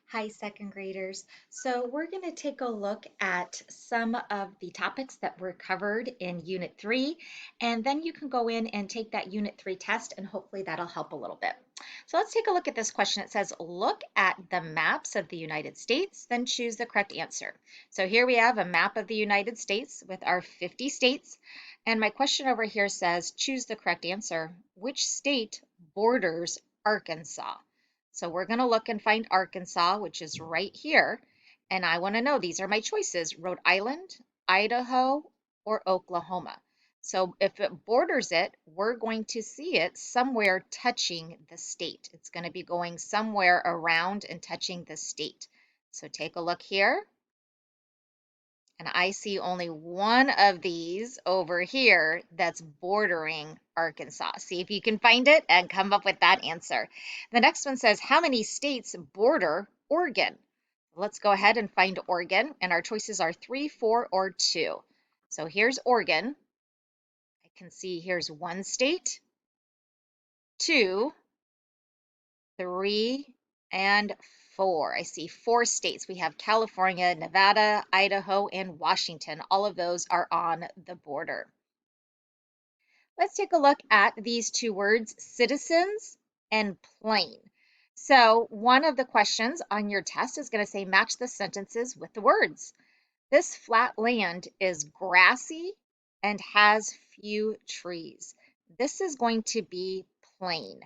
Hi, second graders. So we're going to take a look at some of the topics that were covered in Unit 3, and then you can go in and take that Unit 3 test, and hopefully that'll help a little bit. So let's take a look at this question. It says, look at the maps of the United States, then choose the correct answer. So here we have a map of the United States with our 50 states, and my question over here says, choose the correct answer. Which state borders Arkansas? So we're going to look and find Arkansas, which is right here. And I want to know, these are my choices, Rhode Island, Idaho, or Oklahoma. So if it borders it, we're going to see it somewhere touching the state. It's going to be going somewhere around and touching the state. So take a look here. And I see only one of these over here that's bordering Arkansas. See if you can find it and come up with that answer. The next one says, how many states border Oregon? Let's go ahead and find Oregon. And our choices are 3, 4, or 2. So here's Oregon. I can see here's one state, 2, 3, and 4. I see 4 states. We have California, Nevada, Idaho, and Washington. All of those are on the border. Let's take a look at these two words, citizens and plain. So one of the questions on your test is going to say match the sentences with the words. This flat land is grassy and has few trees. This is going to be plain.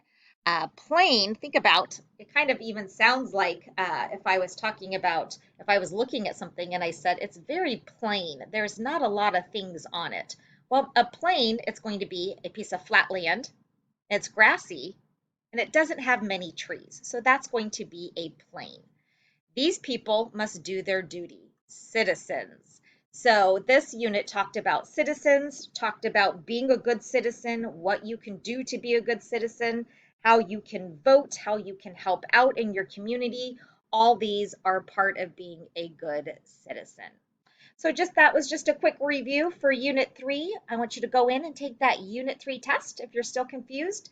Plain, think about, it kind of even sounds like if I was talking about, if I was looking at something and I said, it's very plain. There's not a lot of things on it. Well, a plain, it's going to be a piece of flat land. It's grassy and it doesn't have many trees. So that's going to be a plain. These people must do their duty, citizens. So this unit talked about citizens, talked about being a good citizen, what you can do to be a good citizen, how you can vote, how you can help out in your community. All these are part of being a good citizen. So that was just a quick review for Unit 3. I want you to go in and take that Unit 3 test if you're still confused.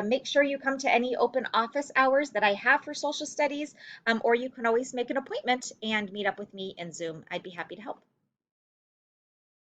Make sure you come to any open office hours that I have for social studies, or you can always make an appointment and meet up with me in Zoom. I'd be happy to help.